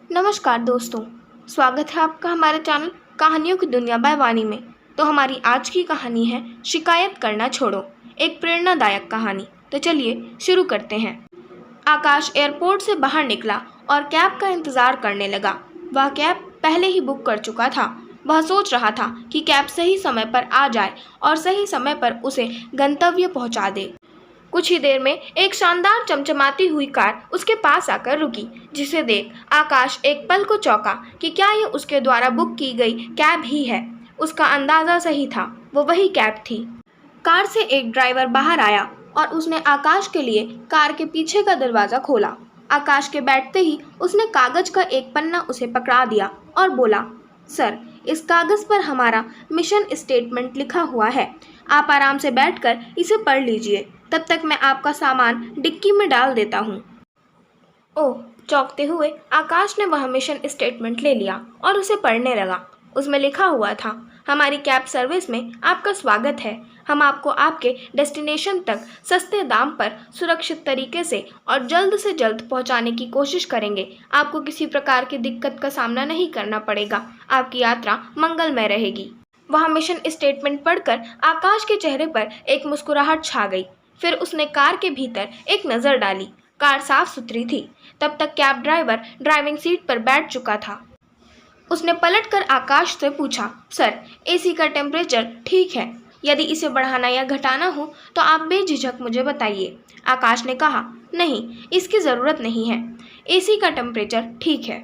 नमस्कार दोस्तों, स्वागत है आपका हमारे चैनल कहानियों की दुनिया बाय वाणी में। तो हमारी आज की कहानी है शिकायत करना छोड़ो, एक प्रेरणादायक कहानी। तो चलिए शुरू करते हैं। आकाश एयरपोर्ट से बाहर निकला और कैब का इंतज़ार करने लगा। वह कैब पहले ही बुक कर चुका था। वह सोच रहा था कि कैब सही समय पर आ जाए और सही समय पर उसे गंतव्य पहुंचा दे। कुछ ही देर में एक शानदार चमचमाती हुई कार उसके पास आकर रुकी, जिसे देख आकाश एक पल को चौंका कि क्या ये उसके द्वारा बुक की गई कैब ही है। उसका अंदाज़ा सही था, वो वही कैब थी। कार से एक ड्राइवर बाहर आया और उसने आकाश के लिए कार के पीछे का दरवाज़ा खोला। आकाश के बैठते ही उसने कागज़ का एक पन्ना उसे पकड़ा दिया और बोला, सर, इस कागज़ पर हमारा मिशन स्टेटमेंट लिखा हुआ है। आप आराम से बैठकर इसे पढ़ लीजिए, तब तक मैं आपका सामान डिक्की में डाल देता हूँ। ओह! चौंकते हुए आकाश ने वह मिशन स्टेटमेंट ले लिया और उसे पढ़ने लगा। उसमें लिखा हुआ था, हमारी कैब सर्विस में आपका स्वागत है। हम आपको आपके डेस्टिनेशन तक सस्ते दाम पर सुरक्षित तरीके से और जल्द से जल्द पहुंचाने की कोशिश करेंगे। आपको किसी प्रकार की दिक्कत का सामना नहीं करना पड़ेगा। आपकी यात्रा मंगलमय रहेगी। वह मिशन स्टेटमेंट पढ़कर आकाश के चेहरे पर एक मुस्कुराहट छा गई। फिर उसने कार के भीतर एक नज़र डाली। कार साफ सुथरी थी। तब तक कैब ड्राइवर ड्राइविंग सीट पर बैठ चुका था। उसने पलटकर आकाश से पूछा, सर, एसी का टेम्परेचर ठीक है? यदि इसे बढ़ाना या घटाना हो तो आप बेझिझक मुझे बताइए। आकाश ने कहा, नहीं, इसकी ज़रूरत नहीं है। एसी का टेम्परेचर ठीक है।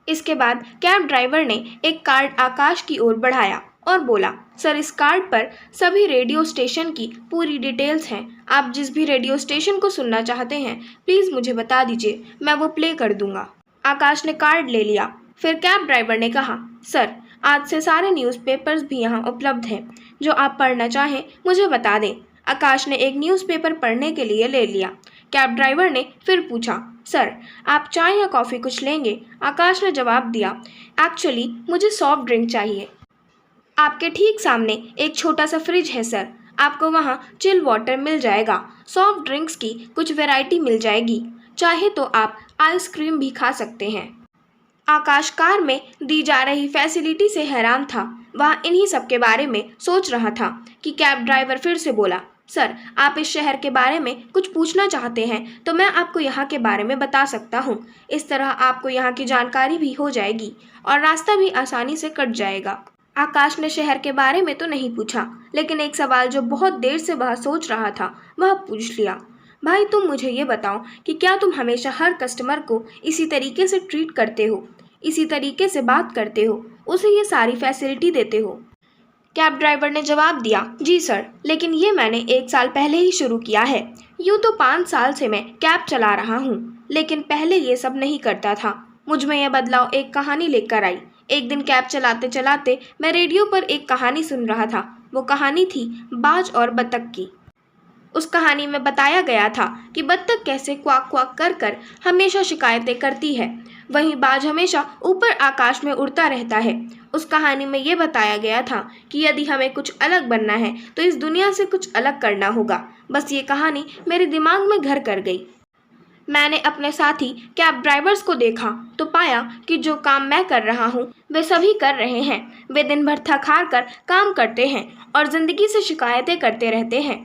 इसके बाद कैब ड्राइवर ने एक कार्ड आकाश की ओर बढ़ाया और बोला, सर, इस कार्ड पर सभी रेडियो स्टेशन की पूरी डिटेल्स हैं। आप जिस भी रेडियो स्टेशन को सुनना चाहते हैं प्लीज़ मुझे बता दीजिए, मैं वो प्ले कर दूंगा। आकाश ने कार्ड ले लिया। फिर कैब ड्राइवर ने कहा, सर, आज से सारे न्यूज़पेपर्स भी यहाँ उपलब्ध हैं। जो आप पढ़ना चाहें मुझे बता दें। आकाश ने एक न्यूज़पेपर पढ़ने के लिए ले लिया। कैब ड्राइवर ने फिर पूछा, सर, आप चाय या कॉफ़ी कुछ लेंगे? आकाश ने जवाब दिया, एक्चुअली मुझे सॉफ्ट ड्रिंक चाहिए। आपके ठीक सामने एक छोटा सा फ्रिज है सर, आपको वहाँ चिल वाटर मिल जाएगा। सॉफ्ट ड्रिंक्स की कुछ वैरायटी मिल जाएगी। चाहे तो आप आइसक्रीम भी खा सकते हैं। आकाश कार में दी जा रही फैसिलिटी से हैरान था। वह इन्हीं सब के बारे में सोच रहा था कि कैब ड्राइवर फिर से बोला, सर, आप इस शहर के बारे में कुछ पूछना चाहते हैं तो मैं आपको यहाँ के बारे में बता सकता हूँ। इस तरह आपको यहाँ की जानकारी भी हो जाएगी और रास्ता भी आसानी से कट जाएगा। आकाश ने शहर के बारे में तो नहीं पूछा, लेकिन एक सवाल जो बहुत देर से वह सोच रहा था वह पूछ लिया, भाई, तुम मुझे ये बताओ कि क्या तुम हमेशा हर कस्टमर को इसी तरीके से ट्रीट करते हो, इसी तरीके से बात करते हो, उसे ये सारी फैसिलिटी देते हो? कैब ड्राइवर ने जवाब दिया, जी सर, लेकिन ये मैंने 1 साल पहले ही शुरू किया है। यूँ तो 5 साल से मैं कैब चला रहा हूँ, लेकिन पहले ये सब नहीं करता था। मुझ में यह बदलाव एक कहानी लेकर आई। एक दिन कैब चलाते चलाते मैं रेडियो पर एक कहानी सुन रहा था। वो कहानी थी बाज और बतख की। उस कहानी में बताया गया था कि बत्तख कैसे क्वाक क्वाक कर कर हमेशा शिकायतें करती है, वहीं बाज हमेशा ऊपर आकाश में उड़ता रहता है। उस कहानी में ये बताया गया था कि यदि हमें कुछ अलग बनना है तो इस दुनिया से कुछ अलग करना होगा। बस ये कहानी मेरे दिमाग में घर कर गई। मैंने अपने साथी कैब ड्राइवर्स को देखा तो पाया कि जो काम मैं कर रहा हूँ वे सभी कर रहे हैं। वे दिन भर थक हार कर काम करते हैं और ज़िंदगी से शिकायतें करते रहते हैं।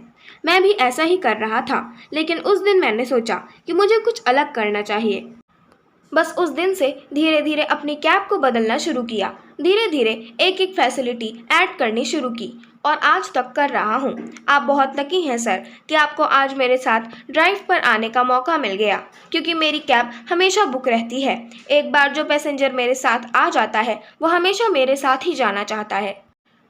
मैं भी ऐसा ही कर रहा था, लेकिन उस दिन मैंने सोचा कि मुझे कुछ अलग करना चाहिए। बस उस दिन से धीरे धीरे अपनी कैब को बदलना शुरू किया। धीरे धीरे एक एक फैसिलिटी ऐड करनी शुरू की और आज तक कर रहा हूँ। आप बहुत लकी हैं सर कि आपको आज मेरे साथ ड्राइव पर आने का मौका मिल गया, क्योंकि मेरी कैब हमेशा बुक रहती है। एक बार जो पैसेंजर मेरे साथ आ जाता है वो हमेशा मेरे साथ ही जाना चाहता है।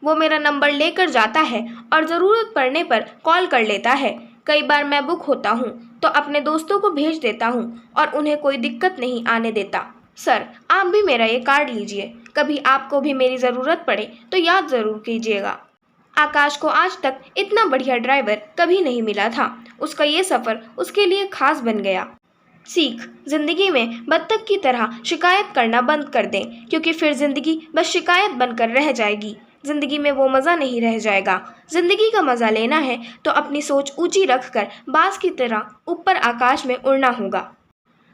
वो मेरा नंबर लेकर जाता है और ज़रूरत पड़ने पर कॉल कर लेता है। कई बार मैं बुक होता हूँ तो अपने दोस्तों को भेज देता हूँ और उन्हें कोई दिक्कत नहीं आने देता। सर, आप भी मेरा ये कार्ड लीजिए। कभी आपको भी मेरी ज़रूरत पड़े तो याद ज़रूर कीजिएगा। आकाश को आज तक इतना बढ़िया ड्राइवर कभी नहीं मिला था। उसका ये सफ़र उसके लिए खास बन गया। सीख, ज़िंदगी में बत्तख की तरह शिकायत करना बंद कर दें, क्योंकि फिर ज़िंदगी बस शिकायत बनकर रह जाएगी। ज़िंदगी में वो मज़ा नहीं रह जाएगा। ज़िंदगी का मज़ा लेना है तो अपनी सोच ऊंची रखकर बाज की तरह ऊपर आकाश में उड़ना होगा।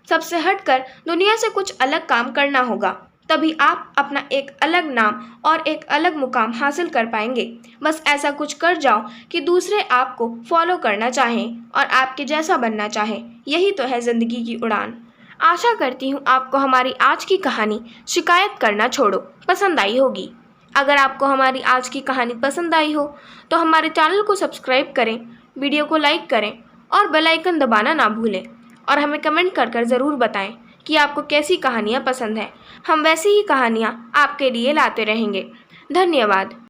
सबसे हटकर दुनिया से कुछ अलग काम करना होगा, तभी आप अपना एक अलग नाम और एक अलग मुकाम हासिल कर पाएंगे। बस ऐसा कुछ कर जाओ कि दूसरे आपको फॉलो करना चाहें और आपके जैसा बनना चाहें। यही तो है ज़िंदगी की उड़ान। आशा करती हूँ आपको हमारी आज की कहानी शिकायत करना छोड़ो पसंद आई होगी। अगर आपको हमारी आज की कहानी पसंद आई हो तो हमारे चैनल को सब्सक्राइब करें, वीडियो को लाइक करें और बेल आइकन दबाना ना भूलें। और हमें कमेंट कर ज़रूर बताएं कि आपको कैसी कहानियाँ पसंद हैं। हम वैसी ही कहानियाँ आपके लिए लाते रहेंगे। धन्यवाद।